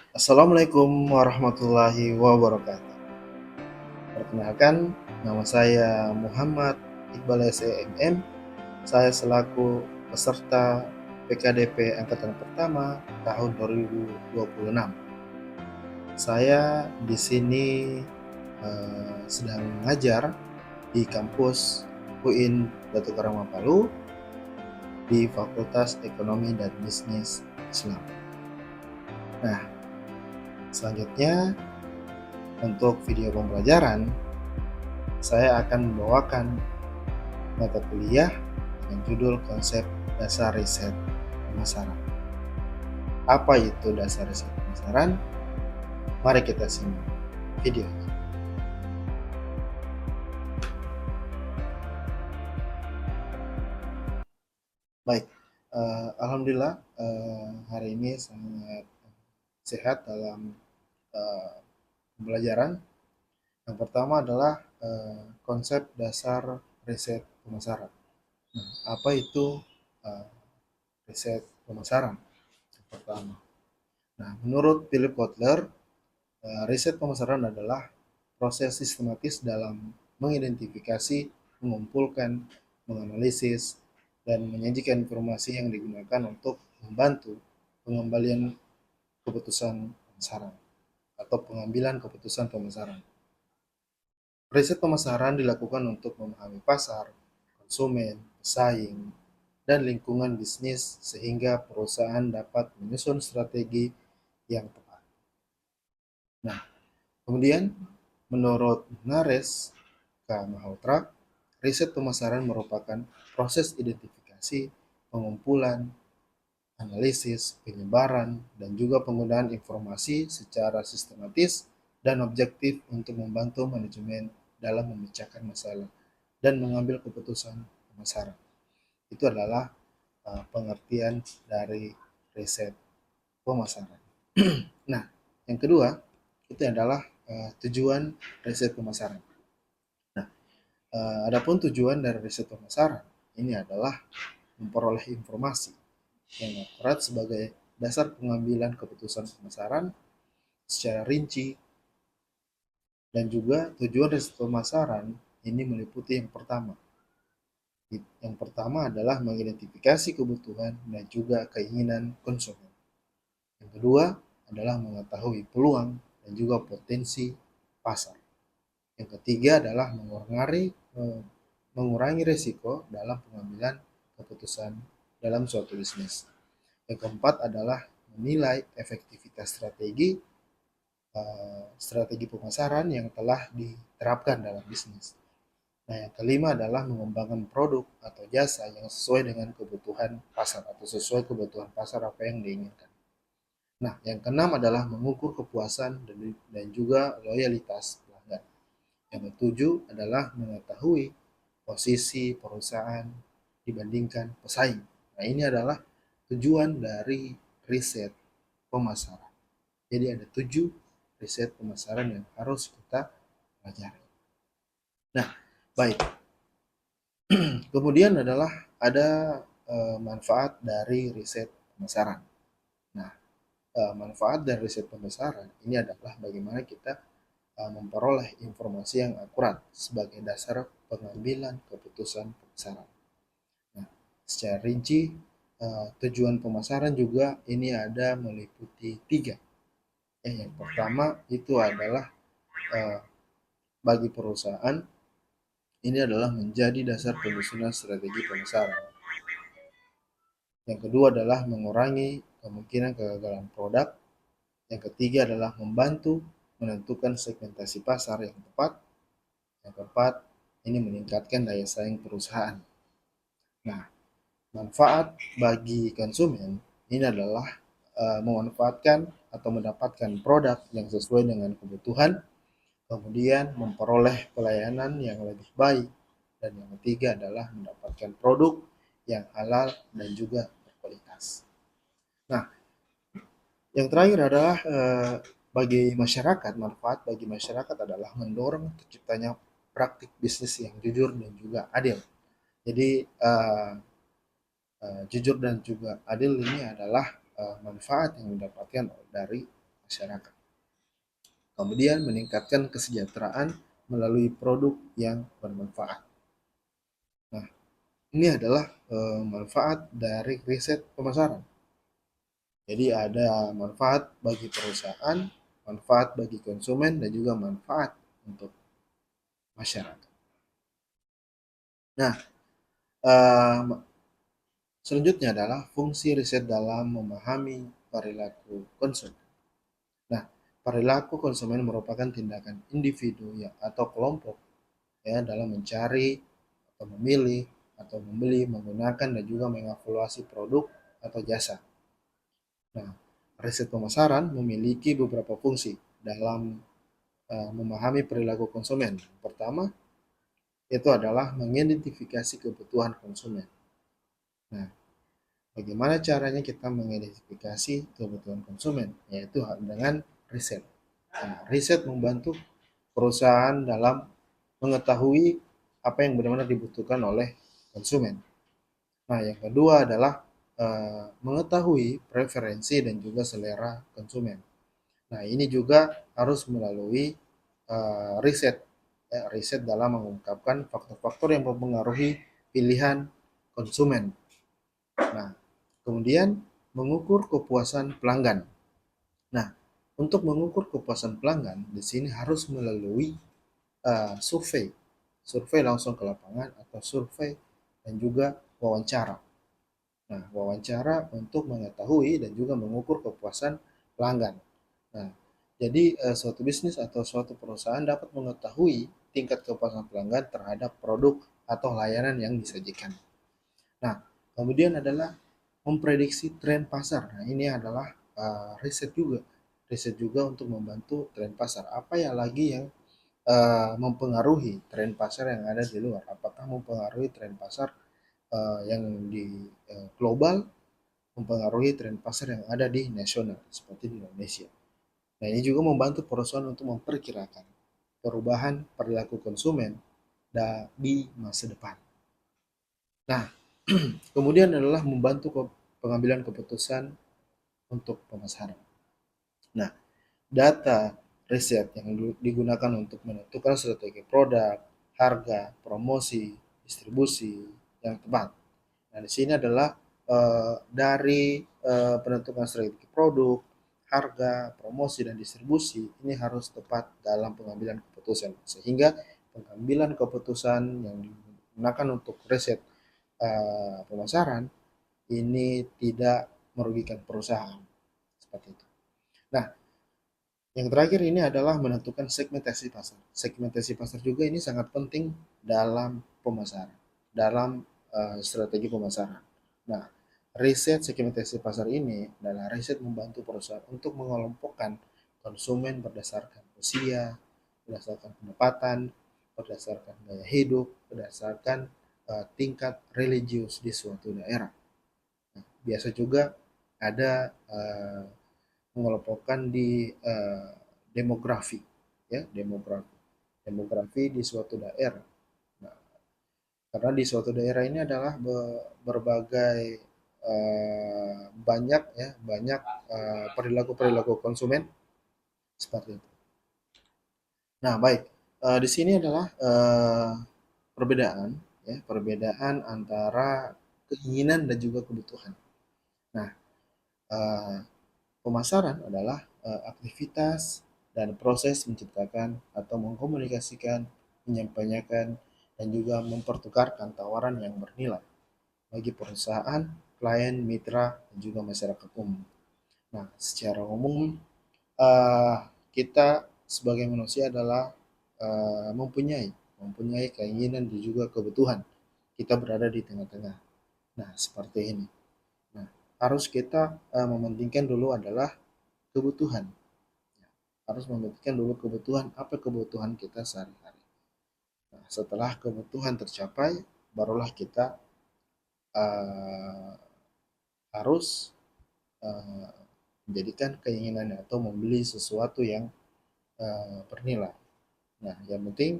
Assalamualaikum warahmatullahi wabarakatuh. Perkenalkan, nama saya Muhammad Iqbal SEMM. Saya selaku peserta PKDP Angkatan Pertama tahun 2026. Saya di sini sedang mengajar di kampus UIN Batu Karang Mapalu di Fakultas Ekonomi dan Bisnis Islam. Nah, selanjutnya untuk video pembelajaran saya akan membawakan mata kuliah dengan judul konsep dasar riset pemasaran. Apa itu dasar riset pemasaran? Mari kita simak video. Baik, alhamdulillah hari ini sangat sehat dalam pembelajaran. Yang pertama adalah konsep dasar riset pemasaran. Nah, apa itu uh, riset pemasaran? Yang pertama. Nah, menurut Philip Kotler, riset pemasaran adalah proses sistematis dalam mengidentifikasi, mengumpulkan, menganalisis, dan menyajikan informasi yang digunakan untuk membantu pengembalian keputusan pemasaran atau pengambilan keputusan pemasaran. Riset pemasaran dilakukan untuk memahami pasar, konsumen, pesaing, dan lingkungan bisnis sehingga perusahaan dapat menyusun strategi yang tepat. Nah, kemudian menurut Nares K. Malhotra, riset pemasaran merupakan proses identifikasi, pengumpulan, analisis, penyebaran, dan juga penggunaan informasi secara sistematis dan objektif untuk membantu manajemen dalam memecahkan masalah dan mengambil keputusan pemasaran. Itu adalah pengertian dari riset pemasaran. Nah, yang kedua itu adalah tujuan riset pemasaran. Nah, adapun tujuan dari riset pemasaran ini adalah memperoleh informasi yang akurat sebagai dasar pengambilan keputusan pemasaran secara rinci, dan juga tujuan riset pemasaran ini meliputi yang pertama. Yang pertama adalah mengidentifikasi kebutuhan dan juga keinginan konsumen. Yang kedua adalah mengetahui peluang dan juga potensi pasar. Yang ketiga adalah mengurangi risiko dalam pengambilan keputusan dalam suatu bisnis. Yang keempat adalah menilai efektivitas strategi pemasaran yang telah diterapkan dalam bisnis. Nah, yang kelima adalah mengembangkan produk atau jasa yang sesuai dengan kebutuhan pasar atau sesuai kebutuhan pasar apa yang diinginkan. Nah, yang keenam adalah mengukur kepuasan dan juga loyalitas pelanggan. Yang ketujuh adalah mengetahui posisi perusahaan dibandingkan pesaing. Nah, ini adalah tujuan dari riset pemasaran. Jadi ada 7 riset pemasaran yang harus kita pelajari. Nah, baik. Kemudian adalah ada manfaat dari riset pemasaran. Nah, manfaat dari riset pemasaran ini adalah bagaimana kita memperoleh informasi yang akurat sebagai dasar pengambilan keputusan pemasaran. Nah, secara rinci, tujuan pemasaran juga ini ada meliputi 3. Yang pertama itu adalah bagi perusahaan ini adalah menjadi dasar penyusunan strategi pemasaran. Yang kedua adalah mengurangi kemungkinan kegagalan produk. Yang ketiga adalah membantu menentukan segmentasi pasar yang tepat. Yang keempat, ini meningkatkan daya saing perusahaan. Nah, manfaat bagi konsumen ini adalah memanfaatkan atau mendapatkan produk yang sesuai dengan kebutuhan, kemudian memperoleh pelayanan yang lebih baik, dan yang ketiga adalah mendapatkan produk yang halal dan juga berkualitas. Nah, yang terakhir adalah bagi masyarakat, manfaat bagi masyarakat adalah mendorong terciptanya praktik bisnis yang jujur dan juga adil. Jadi jujur dan juga adil ini adalah manfaat yang didapatkan dari masyarakat. Kemudian meningkatkan kesejahteraan melalui produk yang bermanfaat. Nah, ini adalah manfaat dari riset pemasaran. Jadi ada manfaat bagi perusahaan, manfaat bagi konsumen, dan juga manfaat untuk masyarakat. Nah, eh, selanjutnya adalah fungsi riset dalam memahami perilaku konsumen. Nah, perilaku konsumen merupakan tindakan individu ya, atau kelompok ya dalam mencari atau memilih atau membeli, menggunakan dan juga mengevaluasi produk atau jasa. Nah, riset pemasaran memiliki beberapa fungsi dalam memahami perilaku konsumen. Pertama, itu adalah mengidentifikasi kebutuhan konsumen. Nah, bagaimana caranya kita mengidentifikasi kebutuhan konsumen? Yaitu dengan riset. Nah, riset membantu perusahaan dalam mengetahui apa yang benar-benar dibutuhkan oleh konsumen. Nah, yang kedua adalah mengetahui preferensi dan juga selera konsumen. Nah, ini juga harus melalui riset, ya, riset dalam mengungkapkan faktor-faktor yang mempengaruhi pilihan konsumen. Nah, kemudian mengukur kepuasan pelanggan. Nah, untuk mengukur kepuasan pelanggan di sini harus melalui survei, survei langsung ke lapangan atau survei dan juga wawancara. Nah, wawancara untuk mengetahui dan juga mengukur kepuasan pelanggan. Nah, jadi suatu bisnis atau suatu perusahaan dapat mengetahui tingkat kepuasan pelanggan terhadap produk atau layanan yang disajikan. Nah, kemudian adalah memprediksi tren pasar. Nah, ini adalah riset juga. Riset juga untuk membantu tren pasar. Apa ya lagi yang mempengaruhi tren pasar yang ada di luar? Apakah mempengaruhi tren pasar yang di global, mempengaruhi tren pasar yang ada di nasional seperti di Indonesia. Nah, ini juga membantu perusahaan untuk memperkirakan perubahan perilaku konsumen di masa depan. Nah, kemudian adalah membantu pengambilan keputusan untuk pemasaran. Nah, data riset yang digunakan untuk menentukan strategi produk, harga, promosi, distribusi yang tepat. Nah, di sini adalah dari penentukan strategi produk, harga, promosi, dan distribusi ini harus tepat dalam pengambilan keputusan. Sehingga pengambilan keputusan yang digunakan untuk riset pemasaran ini tidak merugikan perusahaan. Seperti itu. Nah, yang terakhir ini adalah menentukan segmentasi pasar. Segmentasi pasar juga ini sangat penting dalam pemasaran, dalam strategi pemasaran. Nah, riset segmentasi pasar ini adalah riset membantu perusahaan untuk mengelompokkan konsumen berdasarkan usia, berdasarkan pendapatan, berdasarkan gaya hidup, berdasarkan tingkat religius di suatu daerah. Nah, biasa juga ada mengelompokkan di demografi, ya, demografi di suatu daerah. Nah, karena di suatu daerah ini adalah berbagai banyak ya banyak perilaku-perilaku konsumen seperti itu. Nah, baik. Di sini adalah perbedaan ya, perbedaan antara keinginan dan juga kebutuhan. Nah, eh, pemasaran adalah aktivitas dan proses menciptakan atau mengkomunikasikan, menyampaikan, dan juga mempertukarkan tawaran yang bernilai bagi perusahaan, klien, mitra, dan juga masyarakat umum. Nah, secara umum eh, kita sebagai manusia adalah mempunyai keinginan dan juga kebutuhan. Kita berada di tengah-tengah. Nah, seperti ini. Nah, harus kita mementingkan dulu adalah kebutuhan. Harus mementingkan dulu kebutuhan, apa kebutuhan kita sehari-hari. Nah, setelah kebutuhan tercapai, barulah kita uh, harus uh, menjadikan keinginan atau membeli sesuatu yang bernilai. Nah, yang penting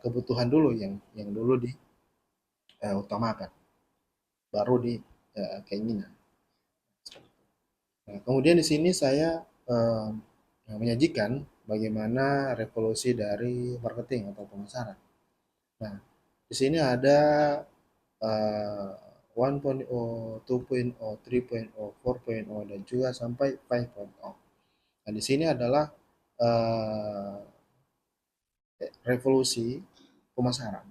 kebutuhan dulu yang dulu diutamakan, baru di keinginan. Nah, kemudian di sini saya menyajikan bagaimana revolusi dari marketing atau pemasaran. Nah, di sini ada 1.0, 2.0, 3.0, 4.0, dan juga sampai 5.0. Nah, di sini adalah eh, revolusi pemasaran.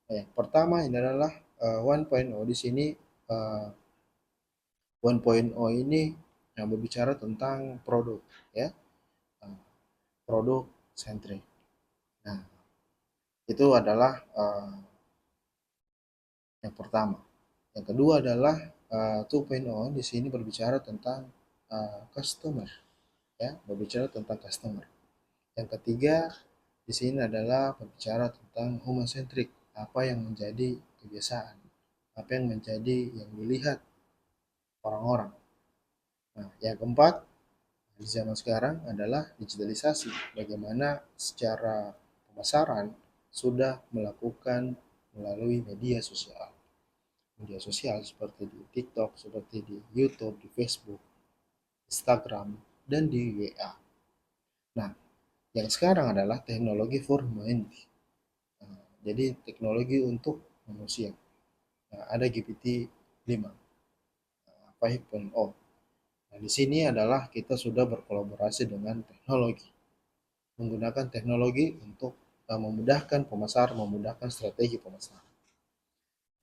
Yang pertama ini adalah 1.0. Di sini 1.0 ini yang berbicara tentang produk, ya, eh, produk centric. Nah, itu adalah yang pertama. Yang kedua adalah 2.0. Di sini berbicara tentang customer, ya, berbicara tentang customer. Yang ketiga di sini adalah berbicara tentang human centric, apa yang menjadi kebiasaan, apa yang menjadi yang dilihat orang-orang. Nah, yang keempat di zaman sekarang adalah digitalisasi, bagaimana secara pemasaran sudah melakukan melalui media sosial seperti di TikTok, seperti di YouTube, di Facebook, Instagram, dan di WA. Nah, yang sekarang adalah teknologi for humanity. Nah, jadi teknologi untuk manusia. Nah, ada GPT-5, 5.0. Nah, di sini adalah kita sudah berkolaborasi dengan teknologi, menggunakan teknologi untuk memudahkan pemasaran, memudahkan strategi pemasaran.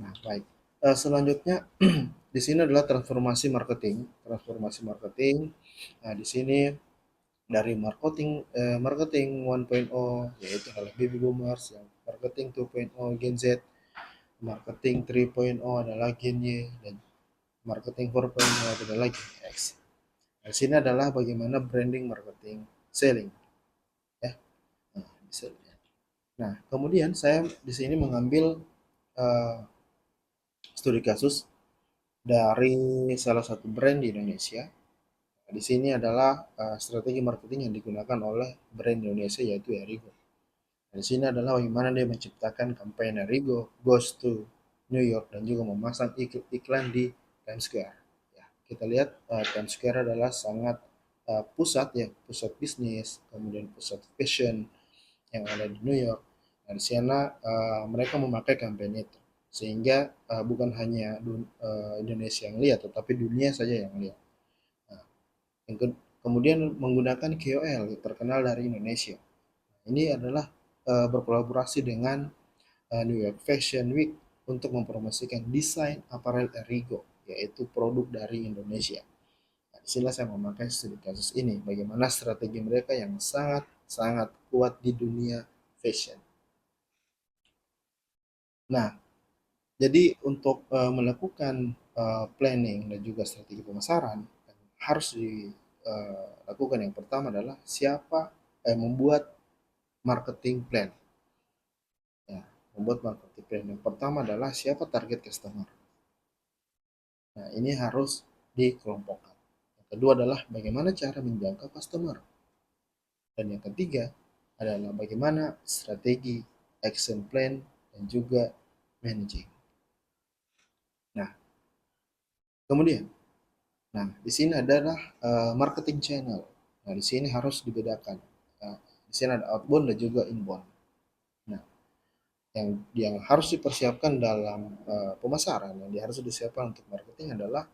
Nah, baik. Selanjutnya di sini adalah transformasi marketing. Transformasi marketing. Nah, di sini dari marketing 1.0 yaitu adalah baby boomers, yang marketing 2.0 Gen Z, marketing 3.0 adalah Gen Y, dan marketing 4.0 adalah Gen X. Nah, di sini adalah bagaimana branding, marketing, selling, ya. Nah, bisa lihat. Nah, kemudian saya di sini mengambil uh, studi kasus dari salah satu brand di Indonesia. Nah, di sini adalah strategi marketing yang digunakan oleh brand Indonesia yaitu Erigo. Nah, di sini adalah bagaimana dia menciptakan kampanye Erigo Goes to New York dan juga memasang iklan di Times Square. Ya, kita lihat Times Square adalah sangat pusat, ya, pusat bisnis, kemudian pusat fashion yang ada di New York. Nah, di sana mereka memakai kampanye itu sehingga bukan hanya Indonesia yang lihat, tetapi dunia saja yang lihat. Nah, yang kemudian menggunakan KOL terkenal dari Indonesia. Ini adalah berkolaborasi dengan New York Fashion Week untuk mempromosikan desain aparel Erigo, yaitu produk dari Indonesia. Nah, disinilah saya memakai studi kasus ini, bagaimana strategi mereka yang sangat kuat di dunia fashion. Nah, jadi untuk melakukan planning dan juga strategi pemasaran, harus dilakukan yang pertama adalah siapa membuat marketing plan. Ya, membuat marketing plan yang pertama adalah siapa target customer. Nah, ini harus dikelompokkan. Yang kedua adalah bagaimana cara menjangkau customer. Dan yang ketiga adalah bagaimana strategi, action plan, dan juga managing. Nah, kemudian, nah di sini adalah marketing channel. Nah, di sini harus dibedakan. Nah, di sini ada outbound dan juga inbound. Nah, yang harus dipersiapkan dalam pemasaran, yang harus disiapkan untuk marketing adalah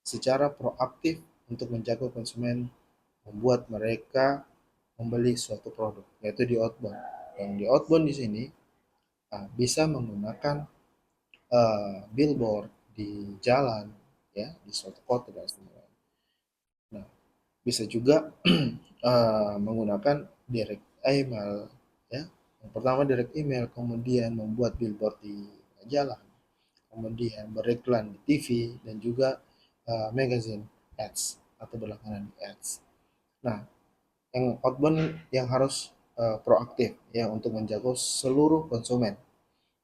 secara proaktif untuk menjaga konsumen, membuat mereka membeli suatu produk, yaitu di outbound. Yang di outbound di sini bisa menggunakan billboard di jalan, ya, di suatu kota dan sebagainya. Nah, bisa juga menggunakan direct email, ya. Yang pertama direct email, kemudian membuat billboard di jalan, kemudian beriklan di TV, dan juga magazine ads atau berlangganan di ads. Nah, yang outbound yang harus proaktif, ya, untuk menjaga seluruh konsumen.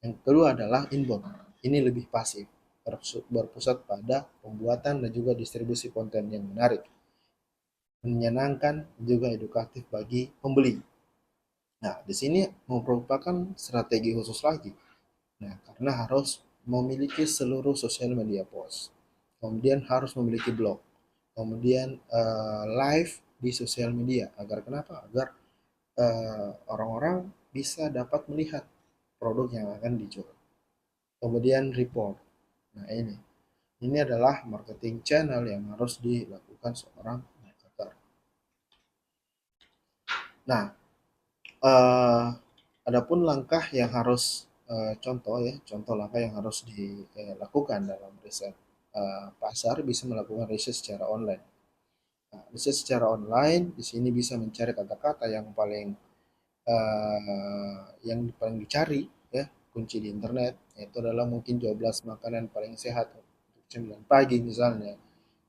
Yang kedua adalah inbound. Ini lebih pasif, berpusat pada pembuatan dan juga distribusi konten yang menarik, menyenangkan, juga edukatif bagi pembeli. Nah, di sini merupakan strategi khusus lagi. Nah, karena harus memiliki seluruh sosial media post, kemudian harus memiliki blog, kemudian live di sosial media. Agar kenapa? Agar orang-orang bisa dapat melihat produk yang akan dijual. Kemudian report. Nah, ini adalah marketing channel yang harus dilakukan seorang marketer. Nah, eh, adapun langkah yang harus contoh langkah yang harus dilakukan dalam riset pasar bisa melakukan riset secara online. Nah, riset secara online di sini bisa mencari kata-kata yang paling dicari, ya, kunci di internet, yaitu adalah mungkin 12 makanan paling sehat untuk 9 pagi misalnya,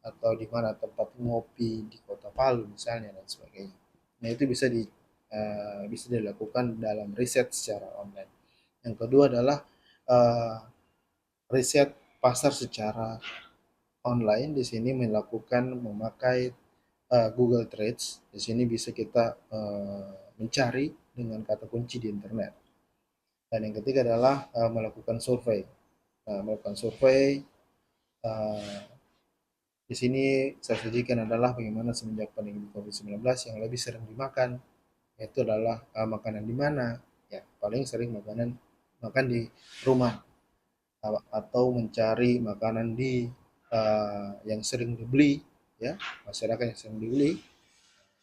atau di mana tempat ngopi di Kota Palu misalnya, dan sebagainya. Nah, itu bisa dilakukan dalam riset secara online. Yang kedua adalah uh, riset pasar secara online. Di sini memakai Google Trends. Di sini bisa kita mencari dengan kata kunci di internet. Dan yang ketiga adalah melakukan survei. Melakukan survei uh, di sini saya sajikan adalah bagaimana semenjak pandemi COVID-19 yang lebih sering dimakan, yaitu adalah makanan di mana, ya, paling sering makan di rumah, atau mencari makanan yang sering dibeli, ya, masyarakat yang sering dibeli.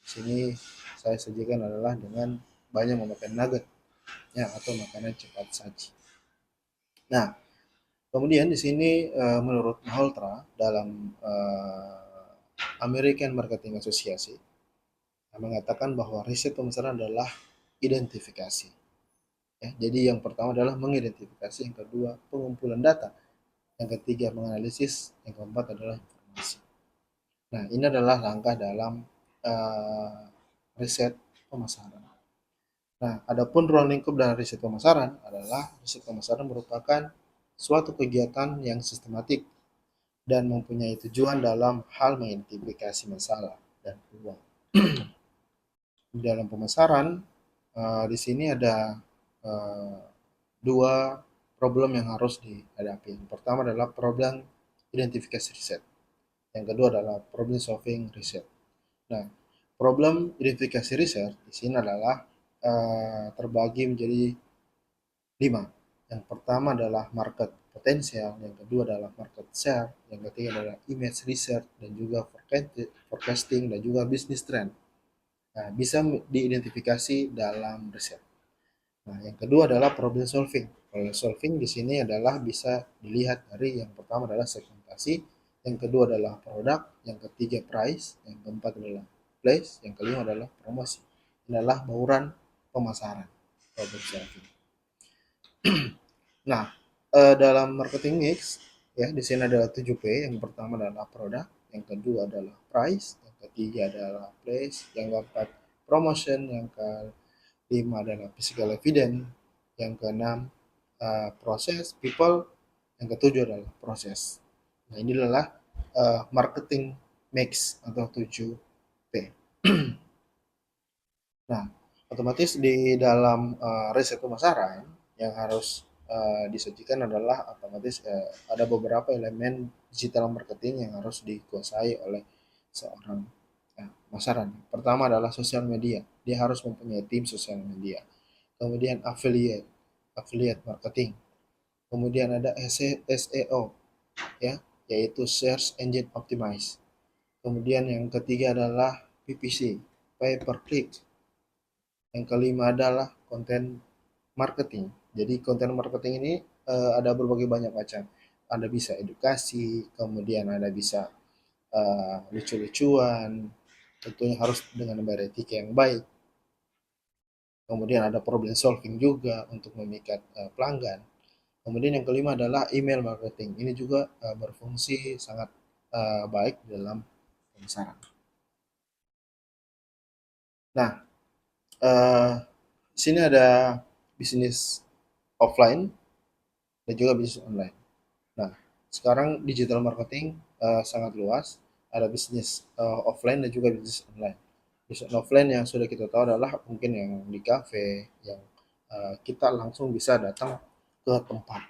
Di sini saya sajikan adalah dengan banyak memakan nugget, ya, atau makanan cepat saji. Nah, kemudian di sini menurut Maholtra dalam American Marketing Association mengatakan bahwa riset pemasaran adalah identifikasi. Ya, jadi yang pertama adalah mengidentifikasi, yang kedua pengumpulan data, yang ketiga menganalisis, yang keempat adalah informasi. Nah, ini adalah langkah dalam uh, riset pemasaran. Nah, adapun ruang lingkup dalam riset pemasaran adalah riset pemasaran merupakan suatu kegiatan yang sistematik dan mempunyai tujuan dalam hal mengidentifikasi masalah dan peluang. Di dalam pemasaran, di sini ada uh, dua problem yang harus dihadapi. Yang pertama adalah problem identifikasi riset. Yang kedua adalah problem solving riset. Nah, problem identifikasi riset di sini adalah terbagi menjadi 5. Yang pertama adalah market potensial, yang kedua adalah market share, yang ketiga adalah image research, dan juga forecasting, dan juga business trend. Nah, bisa diidentifikasi dalam riset. Nah, yang kedua adalah problem solving. Problem solving di sini adalah bisa dilihat dari yang pertama adalah segmentasi, yang kedua adalah produk, yang ketiga price, yang keempat adalah place, yang kelima adalah promosi. Ini adalah bauran pemasaran. Problem solving. Nah, dalam marketing mix, ya, di sini adalah 7P. Yang pertama adalah produk, yang kedua adalah price, yang ketiga adalah place, yang keempat promotion, yang kelima adalah physical evidence, yang keenam proses, people, yang ketujuh adalah proses. Nah, ini adalah marketing mix atau 7P. Nah, otomatis di dalam riset pemasaran yang harus disajikan adalah otomatis ada beberapa elemen digital marketing yang harus dikuasai oleh seorang pemasaran. Pertama adalah sosial media. Dia harus mempunyai tim sosial media. Kemudian affiliate marketing. Kemudian ada SEO, ya, yaitu Search Engine Optimize. Kemudian yang ketiga adalah PPC, pay per click. Yang kelima adalah konten marketing. Jadi konten marketing ini ada berbagai banyak macam. Ada bisa edukasi, kemudian ada bisa lucu-lucuan, tentunya harus dengan beretika yang baik. Kemudian ada problem solving juga untuk memikat pelanggan. Kemudian yang kelima adalah email marketing. Ini juga berfungsi sangat baik dalam pemasaran. Nah, di sini ada bisnis offline dan juga bisnis online. Nah, sekarang digital marketing sangat luas. Ada bisnis offline dan juga bisnis online. Bisnis offline yang sudah kita tahu adalah mungkin yang di cafe, yang kita langsung bisa datang ke tempat,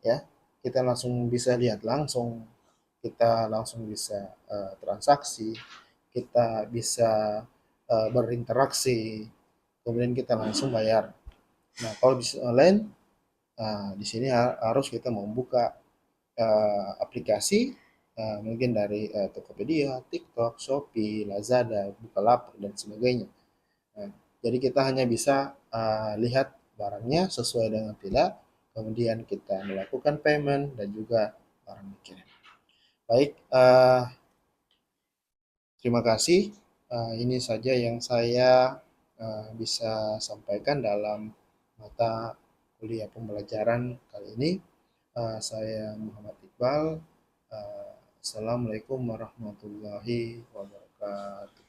ya. Kita langsung bisa lihat langsung, kita langsung bisa transaksi, kita bisa berinteraksi, kemudian kita langsung bayar. Nah, kalau bisnis online, di sini harus kita membuka aplikasi, mungkin dari Tokopedia, TikTok, Shopee, Lazada, Bukalapak, dan sebagainya. Nah, jadi kita hanya bisa lihat barangnya sesuai dengan tidak, kemudian kita melakukan payment dan juga barang dikirim. Baik, terima kasih. Ini saja yang saya bisa sampaikan dalam mata kuliah pembelajaran kali ini. Saya Muhammad Iqbal. Assalamualaikum warahmatullahi wabarakatuh.